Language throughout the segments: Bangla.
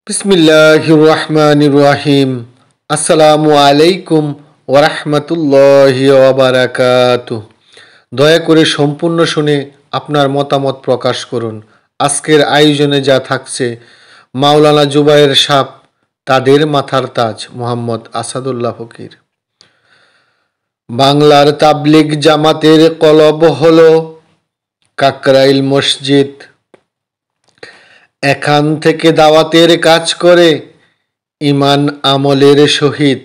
বিসমিল্লাহির রহমানির রহিম। আসসালামু আলাইকুম ওরহমতুল্লাহি ওয়াবারাকাতুহু। দয়া করে সম্পূর্ণ শুনে আপনার মতামত প্রকাশ করুন। আজকের আয়োজনে যা থাকছে: মাওলানা জুবায়ের সাহেব, তাদের মাথার তাজ মোহাম্মদ আসাদুল্লাহ ফকির। বাংলার তাবলিগ জামাতের কলব হলো কাকরাইল মসজিদ। এখান থেকে দাওয়াতের কাজ করে ইমান আমলের সহিত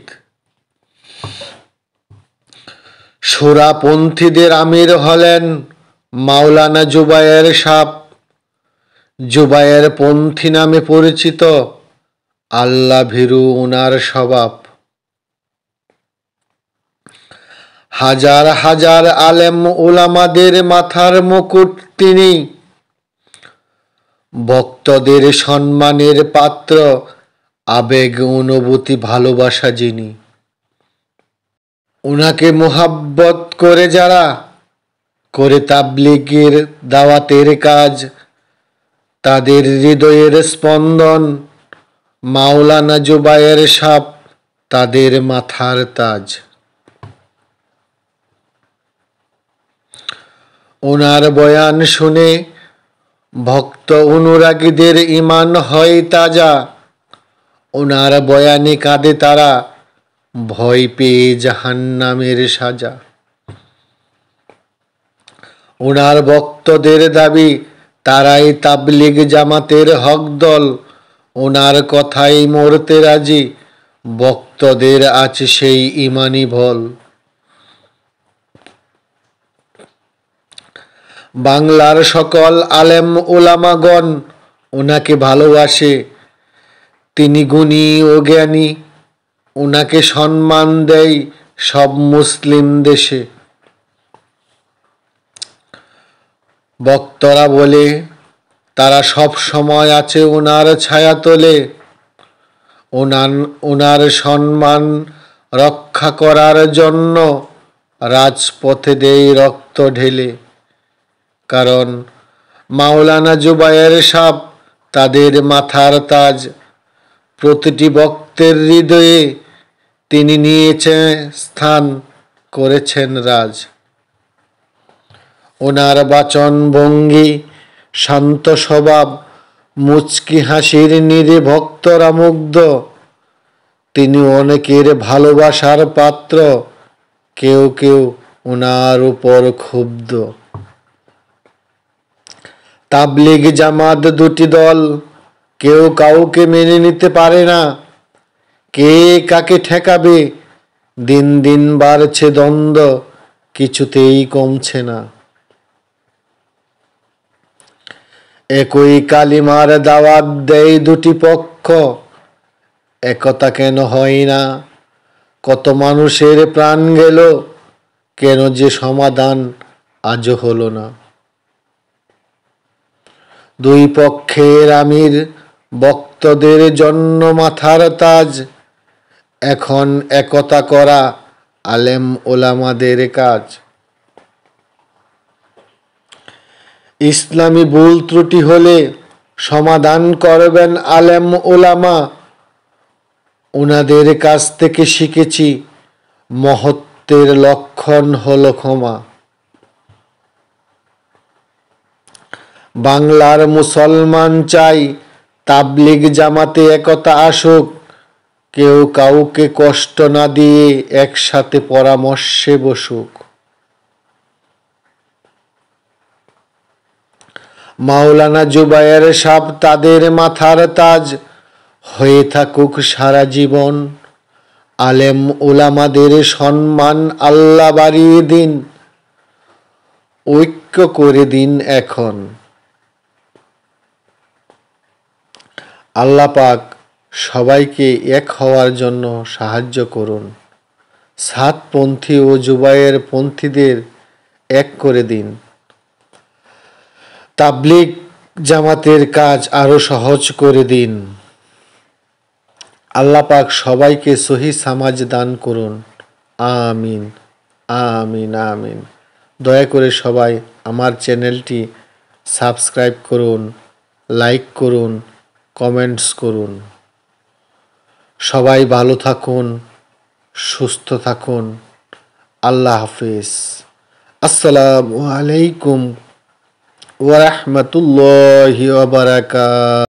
শোরাপন্থীদের আমির হলেন মাওলানা জুবায়ের সাহেব। জুবায়ের পন্থী নামে পরিচিত, আল্লাহ ভীরু উনার স্বভাব। হাজার হাজার আলেম উলামাদের মাথার মুকুট তিনি, ভক্তদের সম্মানের পাত্র, আবেগ অনুভূতি ভালোবাসা যিনি। উনাকে মোহাব্বত করে যারা করে তাবলিগের দাওয়াতের কাজ, তাদের হৃদয়ের স্পন্দন মাওলানা জুবায়ের সাহেব, তাদের মাথার তাজ। ওনার বয়ান শুনে ভক্ত অনুরাগীদের ইমান হয় তাজা। ওনার বয়ানে কাঁদে তারা, ভয় পেয়ে জাহান্নামের সাজা। ওনার ভক্তদের দাবি তারাই তাবলিগ জামাতের হক দল। ওনার কথাই মরতে রাজি, ভক্তদের আছে সেই ইমানি বল। বাংলার সকল আলেম ওলামাগণ ওনাকে ভালোবাসে। তিনি গুণী ও জ্ঞানী, ওনাকে সম্মান দেয় সব মুসলিম দেশে। ভক্তরা বলে তারা সব সময় আছে ওনার ছায়াতলে। ওনার সম্মান রক্ষা করার জন্য রাজপথে দেয় রক্ত ঢেলে। কারণ মাওলানা জুবায়ের সাহেব, তাদের মাথার তাজ। প্রতিটি ভক্তের হৃদয়ে তিনি নিয়েছেন স্থান, করেছেন রাজ। ওনার বাচন ভঙ্গি শান্ত স্বভাব, মুচকি হাসির নিরে ভক্তরা মুগ্ধ। তিনি অনেকের ভালোবাসার পাত্র, কেউ কেউ ওনার উপর ক্ষুব্ধ। তাবলিগ জামাত দুটি দল, কেউ কাউকে মেনে নিতে পারে না। কে কাকে ঠেকাবে, দিন দিন বাড়ছে দ্বন্দ্ব, কিছুতেই কমছে না। একই কালিমার দাওয়াত দেয় দুটি পক্ষ, একতা কেন হয় না? কত মানুষের প্রাণ গেল, কেন যে সমাধান আজও হলো না? দুই পক্ষের আমির ভক্তদের জন্য মাথার তাজ। এখন একতা করা আলেম ওলামাদের কাজ। ইসলামী ভুল ত্রুটি হলে সমাধান করবেন আলেম ওলামা। ওনাদের কাছ থেকে শিখেছি মহত্বের লক্ষণ হলো ক্ষমা। বাংলার মুসলমান চাই তাবলিগ জামাতে একতা আসুক। কেউ কাউকে কষ্ট না দিয়ে একসাথে পরামর্শে বসুক। মাওলানা জুবায়ের সাহেব, তাদের মাথার তাজ হয়ে থাকুক সারা জীবন। আলেম ওলামাদের সম্মান আল্লাহ বাড়িয়ে দিন, ঐক্য করে দিন এখন। আল্লাহ পাক সবাইকে এক হওয়ার জন্য সাহায্য করুন। সাতপন্থী ও জুবায়ের পন্থীদের এক করে দিন। তাবলিগ জামাতের কাজ আরো সহজ করে দিন। আল্লাহ পাক সবাইকে সহি সমাজ দান করুন। আমিন আমিন আমিন। দয়া করে সবাই আমার চ্যানেলটি সাবস্ক্রাইব করুন, লাইক করুন, কমেন্টস করুন। সবাই ভালো থাকুন, সুস্থ থাকুন। আল্লাহ হাফিজ। আসসালামু আলাইকুম ওয়া রাহমাতুল্লাহি ওয়া বারাকাতুহু।